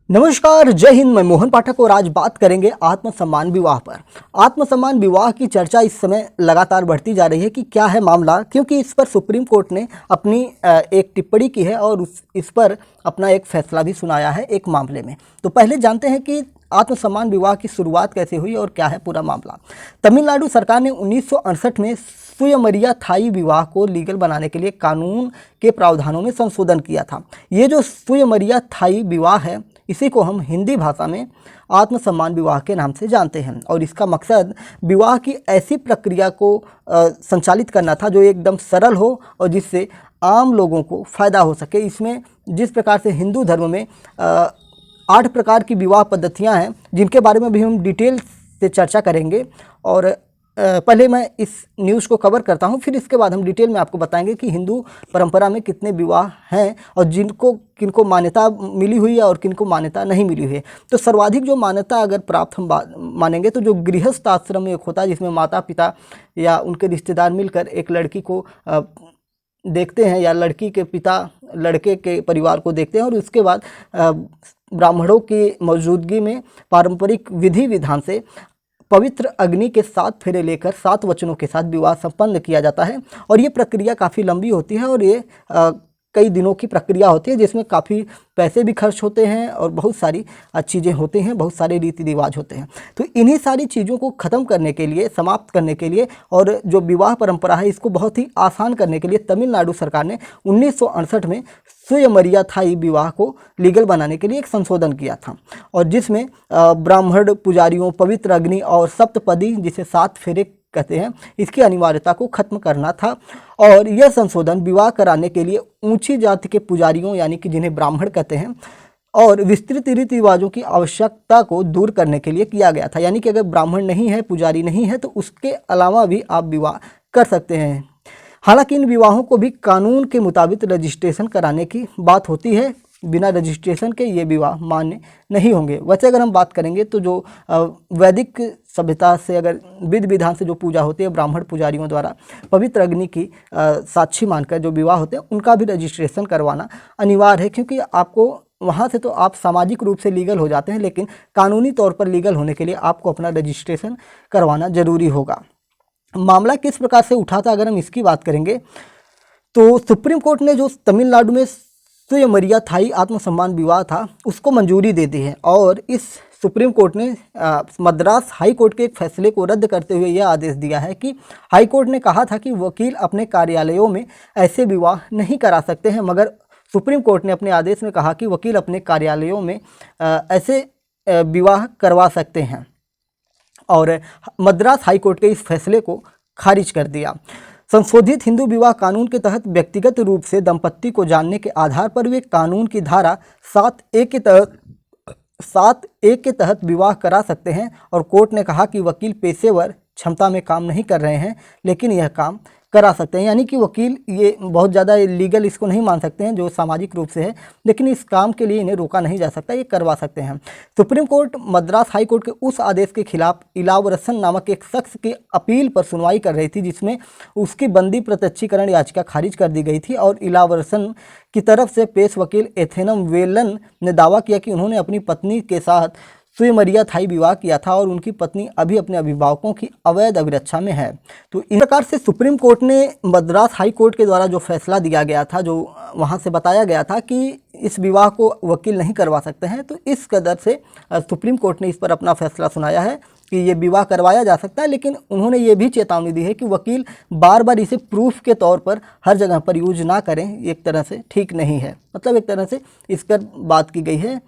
नमस्कार, जय हिंद। मैं मोहन पाठक और आज बात करेंगे आत्मसम्मान विवाह पर। आत्मसम्मान विवाह की चर्चा इस समय लगातार बढ़ती जा रही है कि क्या है मामला, क्योंकि इस पर सुप्रीम कोर्ट ने अपनी एक टिप्पणी की है और इस पर अपना एक फैसला भी सुनाया है एक मामले में। तो पहले जानते हैं कि आत्मसम्मान विवाह की शुरुआत कैसे हुई और क्या है पूरा मामला। तमिलनाडु सरकार ने 1968 में सुयमरिया थाई विवाह को लीगल बनाने के लिए कानून के प्रावधानों में संशोधन किया था। ये जो सुयमरिया थाई विवाह है, इसी को हम हिंदी भाषा में आत्मसम्मान विवाह के नाम से जानते हैं और इसका मकसद विवाह की ऐसी प्रक्रिया को संचालित करना था जो एकदम सरल हो और जिससे आम लोगों को फ़ायदा हो सके। इसमें जिस प्रकार से हिंदू धर्म में 8 प्रकार की विवाह पद्धतियां हैं, जिनके बारे में भी हम डिटेल से चर्चा करेंगे। और पहले मैं इस न्यूज़ को कवर करता हूं, फिर इसके बाद हम डिटेल में आपको बताएंगे कि हिंदू परंपरा में कितने विवाह हैं और किनको मान्यता मिली हुई है और किनको मान्यता नहीं मिली हुई है। तो सर्वाधिक जो मान्यता अगर प्राप्त हम मानेंगे तो जो गृहस्थ आश्रम में एक होता है, जिसमें माता पिता या उनके रिश्तेदार मिलकर एक लड़की को देखते हैं या लड़की के पिता लड़के के परिवार को देखते हैं और उसके बाद ब्राह्मणों की मौजूदगी में पारंपरिक विधि विधान से पवित्र अग्नि के 7 फेरे लेकर 7 वचनों के साथ विवाह संपन्न किया जाता है। और ये प्रक्रिया काफ़ी लंबी होती है और ये कई दिनों की प्रक्रिया होती है, जिसमें काफ़ी पैसे भी खर्च होते हैं और बहुत सारी चीज़ें होती हैं, बहुत सारे रीति रिवाज होते हैं। तो इन्हीं सारी चीज़ों को ख़त्म करने के लिए, समाप्त करने के लिए और जो विवाह परंपरा है इसको बहुत ही आसान करने के लिए तमिलनाडु सरकार ने 1968 में सुयमरिया थाई विवाह को लीगल बनाने के लिए एक संशोधन किया था और जिसमें ब्राह्मण पुजारियों, पवित्र अग्नि और सप्तपदी, जिसे 7 फेरे कहते हैं, इसकी अनिवार्यता को खत्म करना था। और यह संशोधन विवाह कराने के लिए ऊंची जाति के पुजारियों, यानी कि जिन्हें ब्राह्मण कहते हैं, और विस्तृत रीति रिवाजों की आवश्यकता को दूर करने के लिए किया गया था। यानी कि अगर ब्राह्मण नहीं है, पुजारी नहीं है, तो उसके अलावा भी आप विवाह कर सकते हैं। हालांकि इन विवाहों को भी कानून के मुताबिक रजिस्ट्रेशन कराने की बात होती है। बिना रजिस्ट्रेशन के ये विवाह मान्य नहीं होंगे। वैसे अगर हम बात करेंगे तो जो वैदिक सभ्यता से, अगर विधि विधान से जो पूजा होती है ब्राह्मण पुजारियों द्वारा पवित्र अग्नि की साक्षी मानकर जो विवाह होते हैं, उनका भी रजिस्ट्रेशन करवाना अनिवार्य है, क्योंकि आपको वहाँ से तो आप सामाजिक रूप से लीगल हो जाते हैं, लेकिन कानूनी तौर पर लीगल होने के लिए आपको अपना रजिस्ट्रेशन करवाना ज़रूरी होगा। मामला किस प्रकार से उठा था, अगर हम इसकी बात करेंगे तो सुप्रीम कोर्ट ने जो तमिलनाडु में सुयमरिया थाई आत्मसम्मान विवाह था उसको मंजूरी दे दी है। और इस सुप्रीम कोर्ट ने मद्रास हाई कोर्ट के एक फैसले को रद्द करते हुए यह आदेश दिया है कि हाई कोर्ट ने कहा था कि वकील अपने कार्यालयों में ऐसे विवाह नहीं करा सकते हैं, मगर सुप्रीम कोर्ट ने अपने आदेश में कहा कि वकील अपने कार्यालयों में ऐसे विवाह करवा सकते हैं और मद्रास हाई कोर्ट के इस फैसले को खारिज कर दिया। संशोधित हिंदू विवाह कानून के तहत व्यक्तिगत रूप से दंपत्ति को जानने के आधार पर वे कानून की धारा 7A के तहत विवाह करा सकते हैं। और कोर्ट ने कहा कि वकील पेशेवर क्षमता में काम नहीं कर रहे हैं, लेकिन यह काम करा सकते हैं। यानी कि वकील ये बहुत ज़्यादा लीगल इसको नहीं मान सकते हैं जो सामाजिक रूप से है, लेकिन इस काम के लिए इन्हें रोका नहीं जा सकता, ये करवा सकते हैं। Supreme court Madras high court के उस आदेश के खिलाफ इलावरसन नामक एक शख्स की अपील पर सुनवाई कर रही थी, जिसमें उसकी बंदी प्रत्यक्षीकरण याचिका खारिज कर दी गई थी। और इलावरसन की तरफ से पेश वकील एथेनम वेलन ने दावा किया कि उन्होंने अपनी पत्नी के साथ सुयमरिया थाई विवाह किया था और उनकी पत्नी अभी अपने अभिभावकों की अवैध अभिरक्षा में है। तो इस प्रकार से सुप्रीम कोर्ट ने मद्रास हाई कोर्ट के द्वारा जो फैसला दिया गया था, जो वहां से बताया गया था कि इस विवाह को वकील नहीं करवा सकते हैं, तो इस कदर से सुप्रीम कोर्ट ने इस पर अपना फैसला सुनाया है कि ये विवाह करवाया जा सकता है। लेकिन उन्होंने ये भी चेतावनी दी है कि वकील बार बार इसे प्रूफ के तौर पर हर जगह पर यूज ना करें, एक तरह से ठीक नहीं है। मतलब एक तरह से इस पर बात की गई है।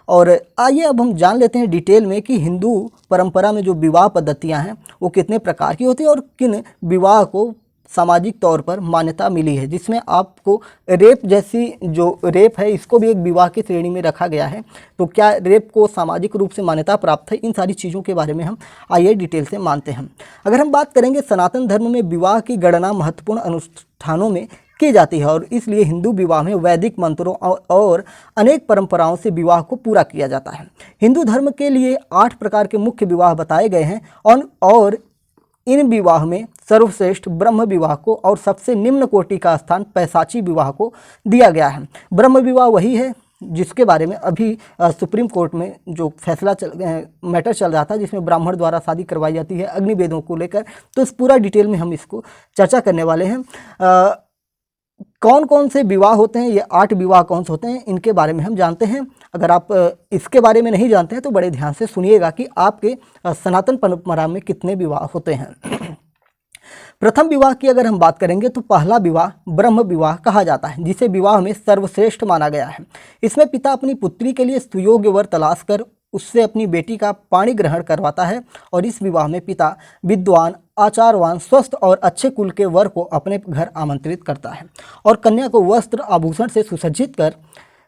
और आइए अब हम जान लेते हैं डिटेल में कि हिंदू परंपरा में जो विवाह पद्धतियां हैं वो कितने प्रकार की होती हैं और किन विवाह को सामाजिक तौर पर मान्यता मिली है, जिसमें आपको रेप जैसी जो रेप है इसको भी एक विवाह की श्रेणी में रखा गया है। तो क्या रेप को सामाजिक रूप से मान्यता प्राप्त है, इन सारी चीज़ों के बारे में हम आइए डिटेल से मानते हैं। अगर हम बात करेंगे सनातन धर्म में विवाह की गणना महत्वपूर्ण अनुष्ठानों में की जाती है और इसलिए हिंदू विवाह में वैदिक मंत्रों और अनेक परंपराओं से विवाह को पूरा किया जाता है। हिंदू धर्म के लिए 8 प्रकार के मुख्य विवाह बताए गए हैं और इन विवाह में सर्वश्रेष्ठ ब्रह्म विवाह को और सबसे निम्न कोटि का स्थान पैशाची विवाह को दिया गया है। ब्रह्म विवाह वही है जिसके बारे में अभी सुप्रीम कोर्ट में जो फैसला मैटर चल रहा था, जिसमें ब्राह्मण द्वारा शादी करवाई जाती है अग्निवेदों को लेकर, तो इस पूरा डिटेल में हम इसको चर्चा करने वाले हैं। कौन कौन से विवाह होते हैं, ये 8 विवाह कौन से होते हैं, इनके बारे में हम जानते हैं। अगर आप इसके बारे में नहीं जानते हैं तो बड़े ध्यान से सुनिएगा कि आपके सनातन परंपरा में कितने विवाह होते हैं। प्रथम विवाह की अगर हम बात करेंगे तो पहला विवाह ब्रह्म विवाह कहा जाता है, जिसे विवाह में सर्वश्रेष्ठ माना गया है। इसमें पिता अपनी पुत्री के लिए सुयोग्य वर तलाश कर उससे अपनी बेटी का पाणी ग्रहण करवाता है और इस विवाह में पिता विद्वान, आचारवान, स्वस्थ और अच्छे कुल के वर को अपने घर आमंत्रित करता है और कन्या को वस्त्र आभूषण से सुसज्जित कर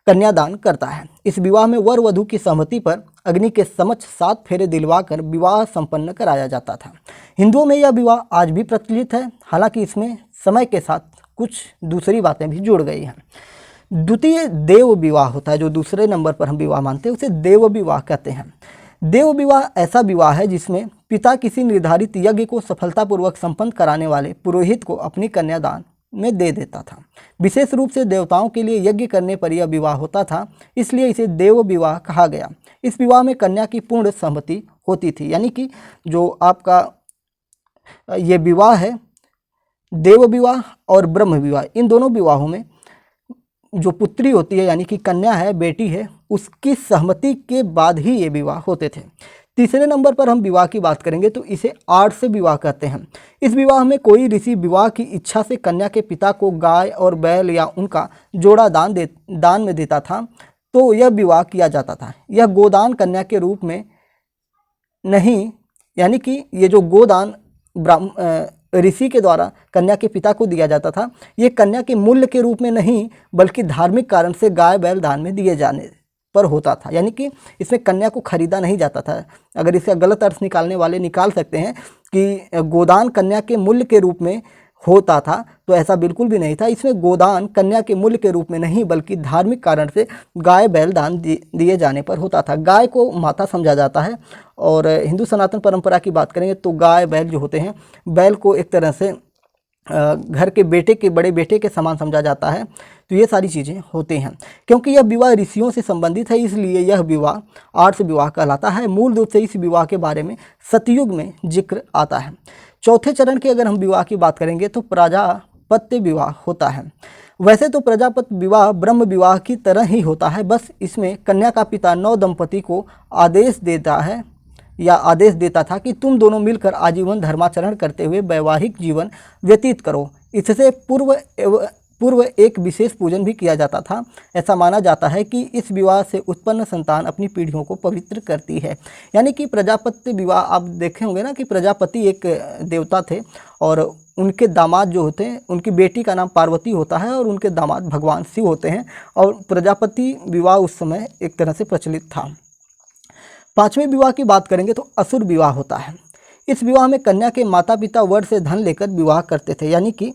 कन्यादान करता है। इस विवाह में वर वधू की सहमति पर अग्नि के समक्ष 7 फेरे दिलवाकर विवाह संपन्न कराया जाता था। हिंदुओं में यह विवाह आज भी प्रचलित है, हालांकि इसमें समय के साथ कुछ दूसरी बातें भी जुड़ गई हैं। द्वितीय देव विवाह होता है, जो दूसरे नंबर पर हम विवाह मानते हैं उसे देव विवाह कहते हैं। देव विवाह ऐसा विवाह है जिसमें पिता किसी निर्धारित यज्ञ को सफलतापूर्वक संपन्न कराने वाले पुरोहित को अपनी कन्यादान में दे देता था। विशेष रूप से देवताओं के लिए यज्ञ करने पर यह विवाह होता था, इसलिए इसे देव विवाह कहा गया। इस विवाह में कन्या की पूर्ण सहमति होती थी, यानी कि जो आपका ये विवाह है, देव विवाह और ब्रह्म विवाह, इन दोनों विवाहों में जो पुत्री होती है यानी कि कन्या है, बेटी है, उसकी सहमति के बाद ही ये विवाह होते थे। तीसरे नंबर पर हम विवाह की बात करेंगे तो इसे आर्ष विवाह कहते हैं। इस विवाह में कोई ऋषि विवाह की इच्छा से कन्या के पिता को गाय और बैल या उनका जोड़ा दान में देता था, तो यह विवाह किया जाता था। यह गोदान कन्या के रूप में नहीं, यानी कि ये जो गोदान ऋषि के द्वारा कन्या के पिता को दिया जाता था, ये कन्या के मूल्य के रूप में नहीं बल्कि धार्मिक कारण से गाय बैल दान में दिए जाने पर होता था। यानी कि इसमें कन्या को खरीदा नहीं जाता था। अगर इसका गलत अर्थ निकालने वाले निकाल सकते हैं कि गोदान कन्या के मूल्य के रूप में होता था, तो ऐसा बिल्कुल भी नहीं था। इसमें गोदान कन्या के मूल्य के रूप में नहीं बल्कि धार्मिक कारण से गाय बैल दान दिए जाने पर होता था। गाय को माता समझा जाता है और हिंदू सनातन परंपरा की बात करेंगे तो गाय बैल जो होते हैं, बैल को एक तरह से घर के बड़े बेटे के समान समझा जाता है। तो ये सारी चीज़ें होती हैं। क्योंकि यह विवाह ऋषियों से संबंधित है, इसलिए यह विवाह आर्ष विवाह कहलाता है। मूल रूप से इस विवाह के बारे में सतयुग में जिक्र आता है। चौथे चरण की अगर हम विवाह की बात करेंगे तो प्रजापत्य विवाह होता है। वैसे तो प्रजापत्य विवाह ब्रह्म विवाह की तरह ही होता है, बस इसमें कन्या का पिता नव दंपति को आदेश देता था कि तुम दोनों मिलकर आजीवन धर्माचरण करते हुए वैवाहिक जीवन व्यतीत करो। इससे पूर्व एक विशेष पूजन भी किया जाता था। ऐसा माना जाता है कि इस विवाह से उत्पन्न संतान अपनी पीढ़ियों को पवित्र करती है। यानी कि प्रजापत्य विवाह आप देखे होंगे ना कि प्रजापति एक देवता थे और उनके दामाद जो होते हैं, उनकी बेटी का नाम पार्वती होता है और उनके दामाद भगवान शिव होते हैं, और प्रजापति विवाह उस समय एक तरह से प्रचलित था। पांचवें विवाह की बात करेंगे तो असुर विवाह होता है। इस विवाह में कन्या के माता पिता वर से धन लेकर विवाह करते थे, यानी कि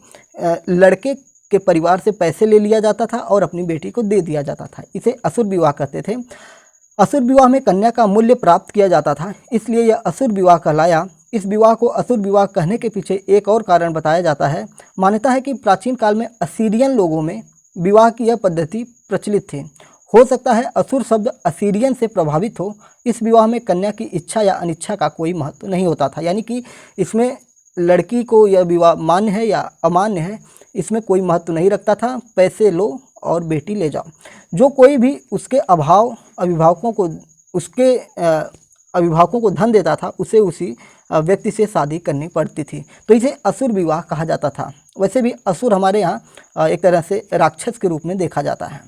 लड़के के परिवार से पैसे ले लिया जाता था और अपनी बेटी को दे दिया जाता था। इसे असुर विवाह कहते थे। असुर विवाह में कन्या का मूल्य प्राप्त किया जाता था, इसलिए यह असुर विवाह कहलाया। इस विवाह को असुर विवाह कहने के पीछे एक और कारण बताया जाता है। मान्यता है कि प्राचीन काल में असीरियन लोगों में विवाह की यह पद्धति प्रचलित थी। हो सकता है असुर शब्द असीरियन से प्रभावित हो। इस विवाह में कन्या की इच्छा या अनिच्छा का कोई महत्व नहीं होता था, यानी कि इसमें लड़की को यह विवाह मान्य है या अमान्य है, इसमें कोई महत्व नहीं रखता था। पैसे लो और बेटी ले जाओ। जो कोई भी उसके अभिभावकों को धन देता था, उसे उसी व्यक्ति से शादी करनी पड़ती थी। तो इसे असुर विवाह कहा जाता था। वैसे भी असुर हमारे यहाँ एक तरह से राक्षस के रूप में देखा जाता है,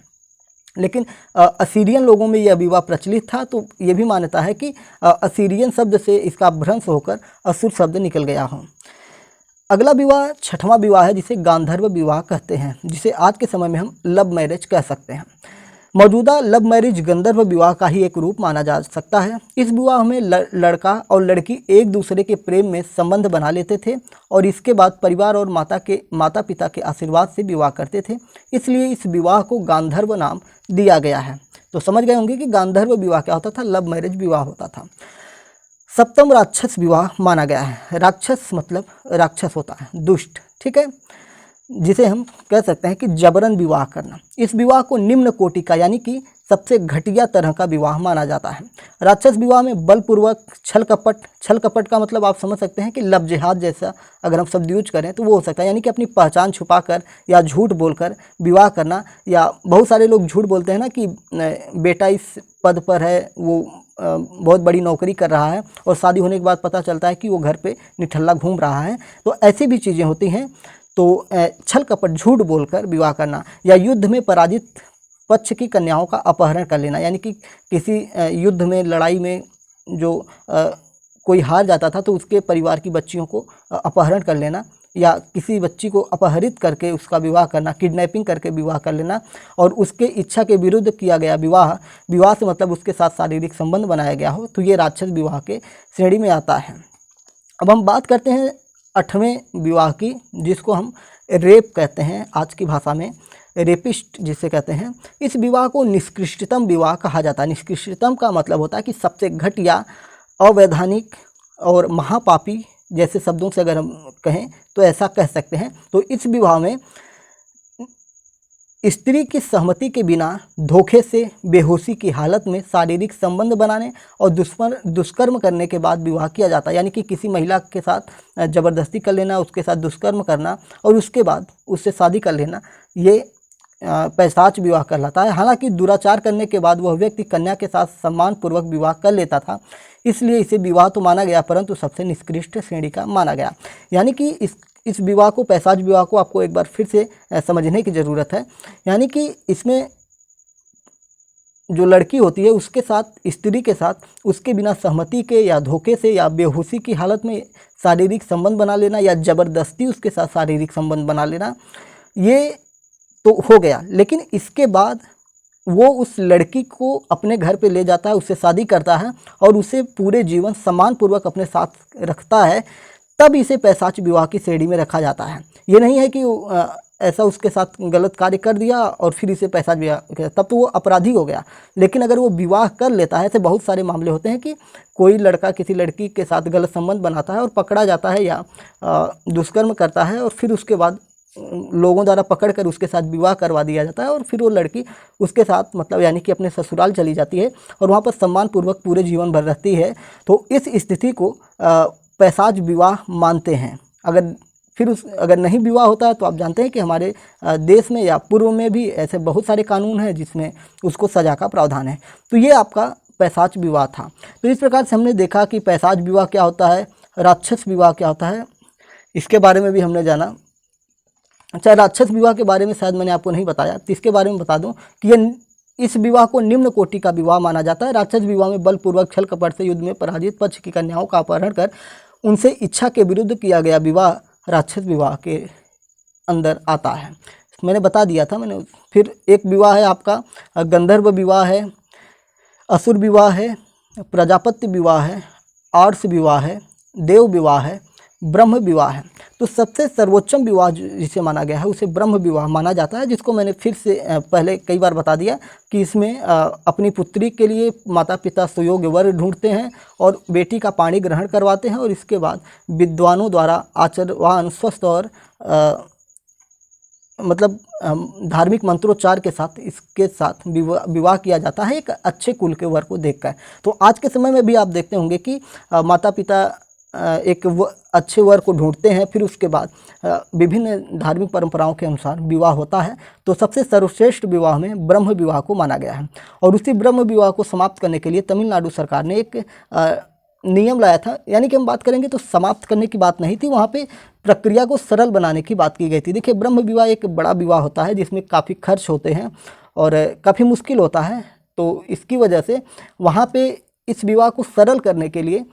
लेकिन असीरियन लोगों में यह विवाह प्रचलित था। तो ये भी मान्यता है कि असीरियन शब्द से इसका भ्रंश होकर असुर शब्द निकल गया हो। अगला विवाह छठवां विवाह है, जिसे गांधर्व विवाह कहते हैं, जिसे आज के समय में हम लव मैरिज कह सकते हैं। मौजूदा लव मैरिज गंधर्व विवाह का ही एक रूप माना जा सकता है। इस विवाह में लड़का और लड़की एक दूसरे के प्रेम में संबंध बना लेते थे और इसके बाद परिवार और माता पिता के आशीर्वाद से विवाह करते थे, इसलिए इस विवाह को गांधर्व नाम दिया गया है। तो समझ गए होंगे कि गांधर्व विवाह क्या होता था, लव मैरिज विवाह होता था। सप्तम राक्षस विवाह माना गया है। राक्षस मतलब राक्षस होता है, दुष्ट, ठीक है। जिसे हम कह सकते हैं कि जबरन विवाह करना। इस विवाह को निम्न कोटि का यानी कि सबसे घटिया तरह का विवाह माना जाता है। राक्षस विवाह में बलपूर्वक छल कपट का मतलब आप समझ सकते हैं कि लब जिहाद जैसा अगर हम शब्द यूज करें तो वो हो सकता है, यानी कि अपनी पहचान छुपाकर या झूठ बोलकर विवाह करना। या बहुत सारे लोग झूठ बोलते हैं ना कि बेटा इस पद पर है, वो बहुत बड़ी नौकरी कर रहा है, और शादी होने के बाद पता चलता है कि वो घर पे निठल्ला घूम रहा है। तो ऐसी भी चीज़ें होती हैं। तो छल कपट झूठ बोलकर विवाह करना, या युद्ध में पराजित पक्ष की कन्याओं का अपहरण कर लेना, यानी कि किसी युद्ध में लड़ाई में जो कोई हार जाता था तो उसके परिवार की बच्चियों को अपहरण कर लेना, या किसी बच्ची को अपहरित करके उसका विवाह करना, किडनैपिंग करके विवाह कर लेना, और उसके इच्छा के विरुद्ध किया गया विवाह से मतलब उसके साथ शारीरिक संबंध बनाया गया हो, तो ये राक्षस विवाह के श्रेणी में आता है। अब हम बात करते हैं 8वें विवाह की, जिसको हम रेप कहते हैं, आज की भाषा में रेपिस्ट जिसे कहते हैं। इस विवाह को निकृष्टतम विवाह कहा जाता है। निकृष्टतम का मतलब होता है कि सबसे घटिया, अवैधानिक और महापापी जैसे शब्दों से अगर हम कहें तो ऐसा कह सकते हैं। तो इस विवाह में स्त्री की सहमति के बिना धोखे से बेहोशी की हालत में शारीरिक संबंध बनाने और दुष्कर्म करने के बाद विवाह किया जाता है। यानी कि किसी महिला के साथ ज़बरदस्ती कर लेना, उसके साथ दुष्कर्म करना और उसके बाद उससे शादी कर लेना, ये पैशाच विवाह कहलाता है। हालांकि दुराचार करने के बाद वह व्यक्ति कन्या के साथ सम्मानपूर्वक विवाह कर लेता था, इसलिए इसे विवाह तो माना गया, परंतु सबसे निकृष्ट श्रेणी का माना गया। यानी कि इस विवाह को, पैशाच विवाह को आपको एक बार फिर से समझने की ज़रूरत है। यानी कि इसमें जो लड़की होती है उसके साथ, स्त्री के साथ उसके बिना सहमति के या धोखे से या बेहोशी की हालत में शारीरिक संबंध बना लेना, या ज़बरदस्ती उसके साथ शारीरिक संबंध बना लेना, ये तो हो गया। लेकिन इसके बाद वो उस लड़की को अपने घर पे ले जाता है, उससे शादी करता है और उसे पूरे जीवन सम्मानपूर्वक अपने साथ रखता है, तब इसे पैशाच विवाह की श्रेणी में रखा जाता है। ये नहीं है कि ऐसा उसके साथ गलत कार्य कर दिया और फिर इसे पैशाच विवाह, तब तो वो अपराधी हो गया। लेकिन अगर वो विवाह कर लेता है, ऐसे बहुत सारे मामले होते हैं कि कोई लड़का किसी लड़की के साथ गलत संबंध बनाता है और पकड़ा जाता है या दुष्कर्म करता है, और फिर उसके बाद लोगों द्वारा पकड़कर उसके साथ विवाह करवा दिया जाता है, और फिर वो लड़की उसके साथ मतलब यानी कि अपने ससुराल चली जाती है और वहाँ पर सम्मानपूर्वक पूरे जीवन भर रहती है। तो इस स्थिति को पैशाच विवाह मानते हैं। अगर नहीं विवाह होता है तो आप जानते हैं कि हमारे देश में या पूर्व में भी ऐसे बहुत सारे कानून हैं जिसमें उसको सज़ा का प्रावधान है। तो ये आपका पैशाच विवाह था। तो इस प्रकार से हमने देखा कि पैशाच विवाह क्या होता है, राक्षस विवाह क्या होता है, इसके बारे में भी हमने जाना। अच्छा, राक्षस विवाह के बारे में शायद मैंने आपको नहीं बताया, तो इसके बारे में बता दूं कि इस विवाह को निम्न कोटि का विवाह माना जाता है। राक्षस विवाह में बलपूर्वक छल कपट से युद्ध में पराजित पक्ष की कन्याओं का अपहरण कर उनसे इच्छा के विरुद्ध किया गया विवाह राक्षस विवाह के अंदर आता है। मैंने बता दिया था मैंने। फिर एक विवाह है आपका गंधर्व विवाह है, असुर विवाह है, प्रजापत्य विवाह है, आर्ष विवाह है, देव विवाह है, ब्रह्म विवाह है। तो सबसे सर्वोच्चम विवाह जिसे माना गया है उसे ब्रह्म विवाह माना जाता है, जिसको मैंने फिर से पहले कई बार बता दिया कि इसमें अपनी पुत्री के लिए माता पिता सुयोग्य वर ढूंढते हैं और बेटी का पाणी ग्रहण करवाते हैं, और इसके बाद विद्वानों द्वारा आचरवान स्वस्थ और मतलब धार्मिक मंत्रोच्चार के साथ इसके साथ विवाह किया जाता है एक अच्छे कुल के वर को देखकर। तो आज के समय में भी आप देखते होंगे कि माता पिता एक अच्छे वर को ढूंढते हैं, फिर उसके बाद विभिन्न धार्मिक परंपराओं के अनुसार विवाह होता है। तो सबसे सर्वश्रेष्ठ विवाह में ब्रह्म विवाह को माना गया है, और उसी ब्रह्म विवाह को समाप्त करने के लिए तमिलनाडु सरकार ने एक नियम लाया था। यानी कि हम बात करेंगे तो समाप्त करने की बात नहीं थी, वहाँ पे प्रक्रिया को सरल बनाने की बात की गई थी। देखिए, ब्रह्म विवाह एक बड़ा विवाह होता है जिसमें काफ़ी खर्च होते हैं और काफ़ी मुश्किल होता है। तो इसकी वजह से वहाँ पे इस विवाह को सरल करने के लिए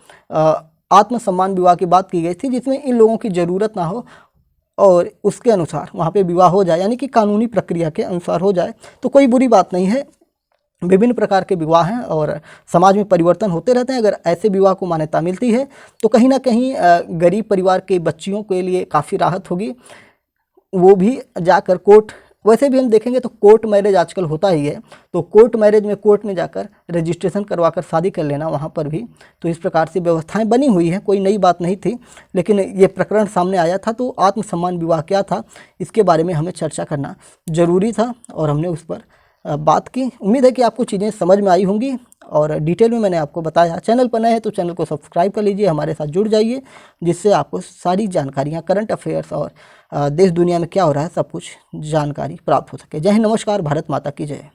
आत्मसम्मान विवाह की बात की गई थी, जिसमें इन लोगों की ज़रूरत ना हो और उसके अनुसार वहाँ पे विवाह हो जाए, यानी कि कानूनी प्रक्रिया के अनुसार हो जाए, तो कोई बुरी बात नहीं है। विभिन्न प्रकार के विवाह हैं और समाज में परिवर्तन होते रहते हैं। अगर ऐसे विवाह को मान्यता मिलती है तो कहीं ना कहीं गरीब परिवार के बच्चियों के लिए काफ़ी राहत होगी, वो भी जाकर कोर्ट वैसे भी हम देखेंगे तो कोर्ट मैरिज आजकल होता ही है, तो कोर्ट मैरिज में कोर्ट में जाकर रजिस्ट्रेशन करवा कर शादी कर लेना वहाँ पर भी, तो इस प्रकार से व्यवस्थाएं बनी हुई हैं, कोई नई बात नहीं थी। लेकिन ये प्रकरण सामने आया था तो आत्मसम्मान विवाह क्या था इसके बारे में हमें चर्चा करना ज़रूरी था और हमने उस पर बात की। उम्मीद है कि आपको चीज़ें समझ में आई होंगी और डिटेल में मैंने आपको बताया। चैनल पर नए हैं तो चैनल को सब्सक्राइब कर लीजिए, हमारे साथ जुड़ जाइए, जिससे आपको सारी जानकारियाँ, करंट अफेयर्स और देश दुनिया में क्या हो रहा है सब कुछ जानकारी प्राप्त हो सके। जय हिंद, नमस्कार, भारत माता की जय।